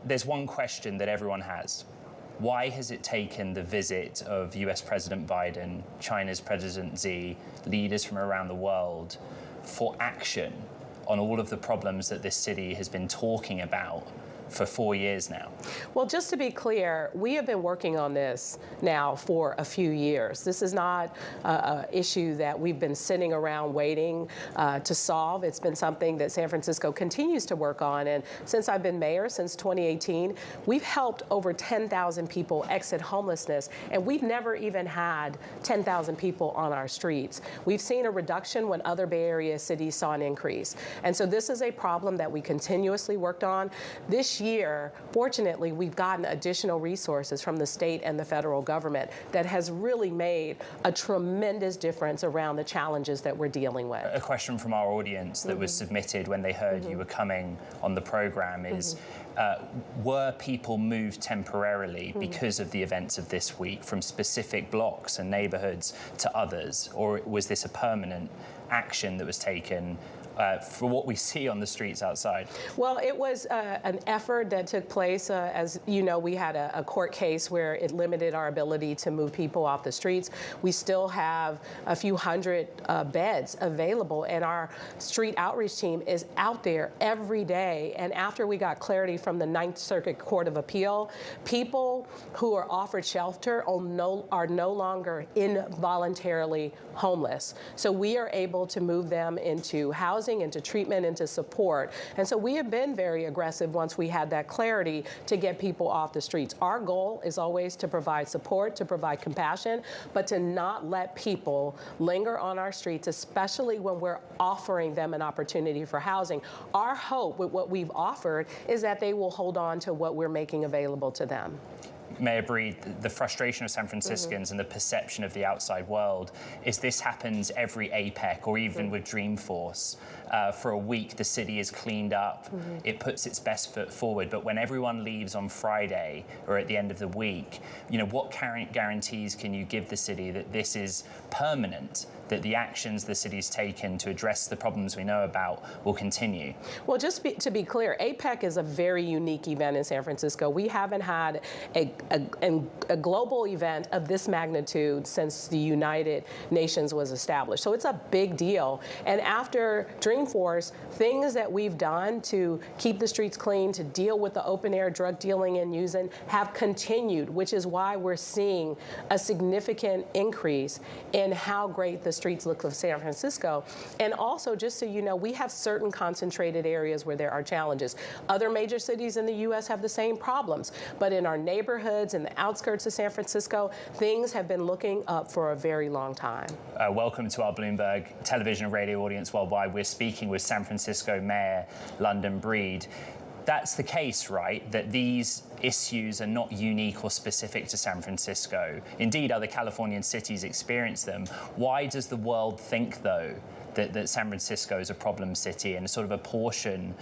there's one question that everyone has. Why has it taken the visit of US President Biden, China's President Xi, leaders from around the world for action on all of the problems that this city has been talking about for 4 years now? Well, just to be clear, we have been working on this now for a few years. This is not an issue that we've been sitting around waiting to solve. It's been something that San Francisco continues to work on. And since I've been mayor, since 2018, we've helped over 10,000 people exit homelessness. And we've never even had 10,000 people on our streets. We've seen a reduction when other Bay Area cities saw an increase. And so this is a problem that we continuously worked on. This year, fortunately, we've gotten additional resources from the state and the federal government that has really made a tremendous difference around the challenges that we're dealing with. A question from our audience that was submitted when they heard you were coming on the program is, were people moved temporarily because of the events of this week from specific blocks and neighborhoods to others, or was this a permanent action that was taken for what we see on the streets outside? Well, it was an effort that took place. As you know, we had a court case where it limited our ability to move people off the streets. We still have a few hundred beds available, and our street outreach team is out there every day. And after we got clarity from the Ninth Circuit Court of Appeal, people who are offered shelter are no longer involuntarily homeless. So we are able to move them into housing, into treatment, into support. And so we have been very aggressive once we had that clarity to get people off the streets. Our goal is always to provide support, to provide compassion, but to not let people linger on our streets, especially when we're offering them an opportunity for housing. Our hope with what we've offered is that they will hold on to what we're making available to them. Mayor Breed, the frustration of San Franciscans and the perception of the outside world is this happens every APEC or even with Dreamforce. For a week, the city is cleaned up. It puts its best foot forward. But when everyone leaves on Friday or at the end of the week, what guarantees can you give the city that this is permanent, that the actions the city's taken to address the problems we know about will continue? Well, just to be clear, APEC is a very unique event in San Francisco. We haven't had a global event of this magnitude since the United Nations was established. So it's a big deal. And after Dreamforce, things that we've done to keep the streets clean, to deal with the open air drug dealing and using have continued, which is why we're seeing a significant increase in how great the streets look of San Francisco. And also, just so you know, we have certain concentrated areas where there are challenges. Other major cities in the U.S. have the same problems. But in our neighborhoods, in the outskirts of San Francisco, things have been looking up for a very long time. Welcome to our Bloomberg television and radio audience worldwide. We're speaking with San Francisco Mayor London Breed. That's the case, right? That these issues are not unique or specific to San Francisco. Indeed, other Californian cities experience them. Why does the world think, though, that San Francisco is a problem city and sort of apportion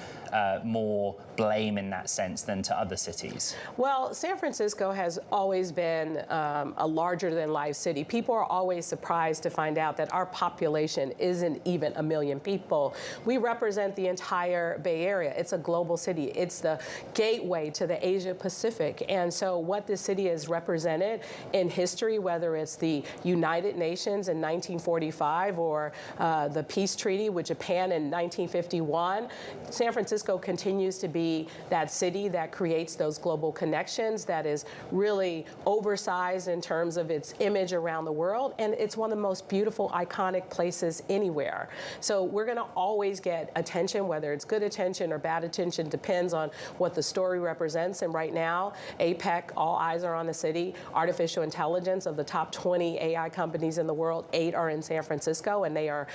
more blame in that sense than to other cities? Well, San Francisco has always been a larger-than-life city. People are always surprised to find out that our population isn't even 1 million people. We represent the entire Bay Area. It's a global city. It's the gateway to the Asia Pacific. And so what this city has represented in history, whether it's the United Nations in 1945 or the peace treaty with Japan in 1951, San Francisco continues to be that city that creates those global connections, that is really oversized in terms of its image around the world, and it's one of the most beautiful, iconic places anywhere. So we're going to always get attention, whether it's good attention or bad attention, depends on what the story represents. And right now, APEC, all eyes are on the city. Artificial intelligence, of the top 20 AI companies in the world, 8 are in San Francisco, and they are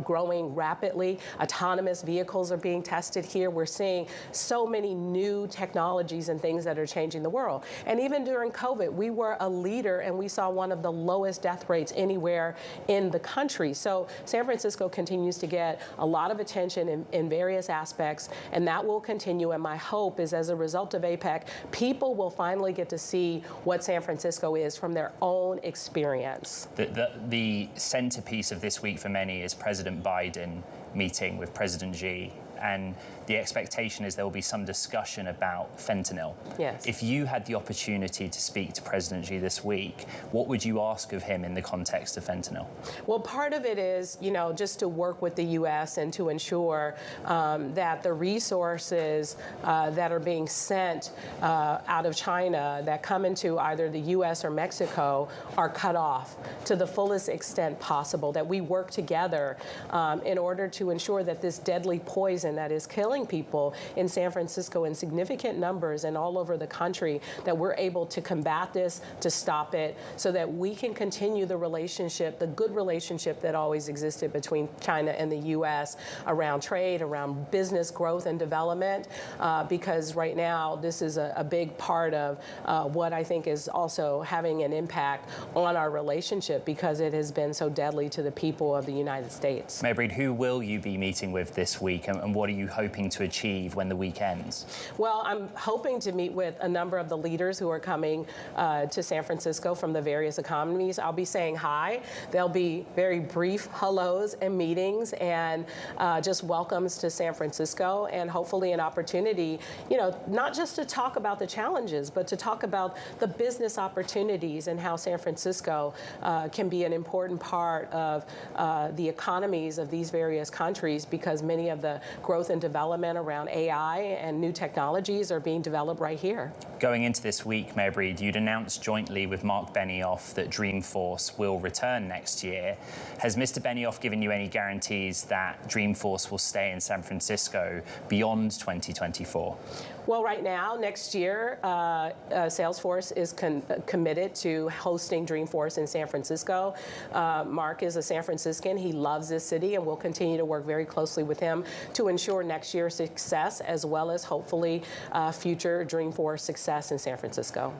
growing rapidly. Autonomous vehicles are being tested here. We're seeing so many new technologies and things that are changing the world. And even during COVID, we were a leader and we saw one of the lowest death rates anywhere in the country. So San Francisco continues to get a lot of attention in various aspects, and that will continue. And my hope is, as a result of APEC, people will finally get to see what San Francisco is from their own experience. The centerpiece of this week for many is President Biden meeting with President Xi and the expectation is there will be some discussion about fentanyl. Yes. If you had the opportunity to speak to President Xi this week, what would you ask of him in the context of fentanyl? Well, part of it is, just to work with the U.S. and to ensure that the resources that are being sent out of China that come into either the U.S. or Mexico are cut off to the fullest extent possible, that we work together in order to ensure that this deadly poison that is killing people in San Francisco in significant numbers and all over the country, that we're able to combat this, to stop it, so that we can continue the relationship, the good relationship that always existed between China and the U.S. around trade, around business growth and development, because right now this is a big part of what I think is also having an impact on our relationship, because it has been so deadly to the people of the United States. Mayor Breed, who will you be meeting with this week, and what are you hoping to achieve when the week ends? Well, I'm hoping to meet with a number of the leaders who are coming to San Francisco from the various economies. I'll be saying hi. There'll be very brief hellos and meetings and just welcomes to San Francisco, and hopefully an opportunity, not just to talk about the challenges, but to talk about the business opportunities and how San Francisco can be an important part of the economies of these various countries, because many of the growth and development around AI and new technologies are being developed right here. Going into this week, Mayor Breed, you'd announced jointly with Mark Benioff that Dreamforce will return next year. Has Mr. Benioff given you any guarantees that Dreamforce will stay in San Francisco beyond 2024? Well, right now, next year, Salesforce is committed to hosting Dreamforce in San Francisco. Mark is a San Franciscan. He loves this city, and we'll continue to work very closely with him to ensure next year's success, as well as hopefully future Dreamforce success in San Francisco.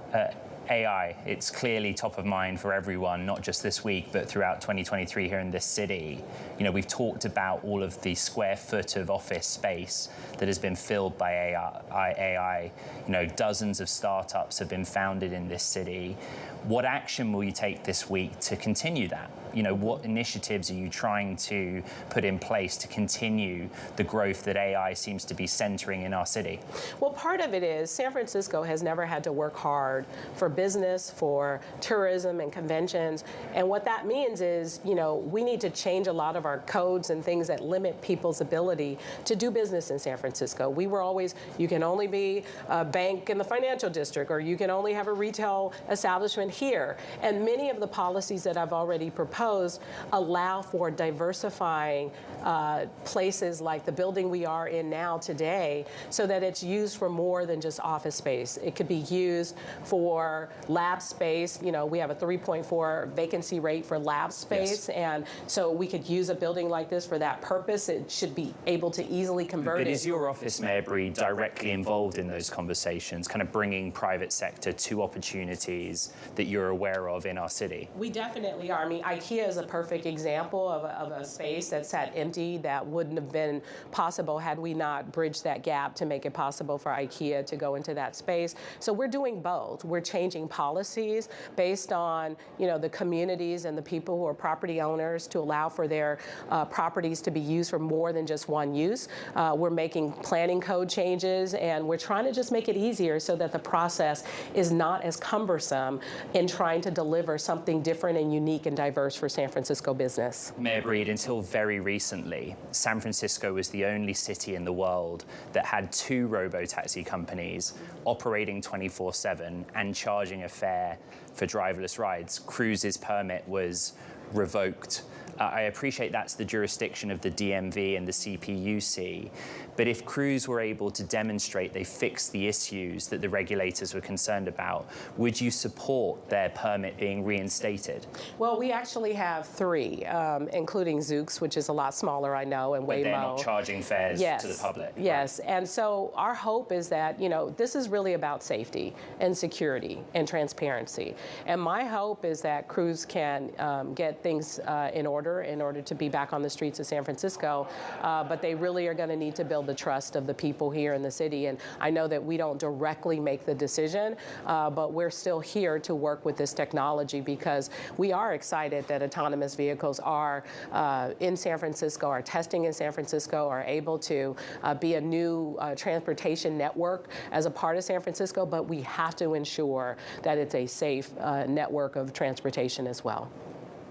AI, it's clearly top of mind for everyone, not just this week, but throughout 2023 here in this city. We've talked about all of the square foot of office space that has been filled by AI. Dozens of startups have been founded in this city. What action will you take this week to continue that? What initiatives are you trying to put in place to continue the growth that AI seems to be centering in our city? Well, part of it is San Francisco has never had to work hard for business, for tourism and conventions. And what that means is, we need to change a lot of our codes and things that limit people's ability to do business in San Francisco. We were always, you can only be a bank in the financial district, or you can only have a retail establishment here. And many of the policies that I've already proposed allow for diversifying places like the building we are in now today, so that it's used for more than just office space. It could be used for lab space. We have a 3.4 vacancy rate for lab space, yes. And so we could use a building like this for that purpose. It should be able to easily convert it. But is your office, Mayor Breed, directly involved in those conversations, kind of bringing private sector to opportunities that you're aware of in our city? We definitely are. IKEA is a perfect example of a space that sat empty that wouldn't have been possible had we not bridged that gap to make it possible for IKEA to go into that space. So we're doing both. We're changing policies based on the communities and the people who are property owners to allow for their properties to be used for more than just one use. We're making planning code changes, and we're trying to just make it easier so that the process is not as cumbersome in trying to deliver something different and unique and diverse for San Francisco business. Mayor Breed, until very recently, San Francisco was the only city in the world that had 2 robo-taxi companies operating 24/7 and charging a fare for driverless rides. Cruise's permit was revoked. I appreciate that's the jurisdiction of the DMV and the CPUC, but if Cruise were able to demonstrate they fixed the issues that the regulators were concerned about, would you support their permit being reinstated? Well, we actually have 3, including Zoox, which is a lot smaller, I know, and Waymo. But they're not charging fares to the public. Yes, right. And so our hope is that, this is really about safety and security and transparency. And my hope is that Cruise can get things in order order in order to be back on the streets of San Francisco, but they really are going to need to build the trust of the people here in the city. And I know that we don't directly make the decision, but we're still here to work with this technology because we are excited that autonomous vehicles are in San Francisco, are testing in San Francisco, are able to be a new transportation network as a part of San Francisco, but we have to ensure that it's a safe network of transportation as well.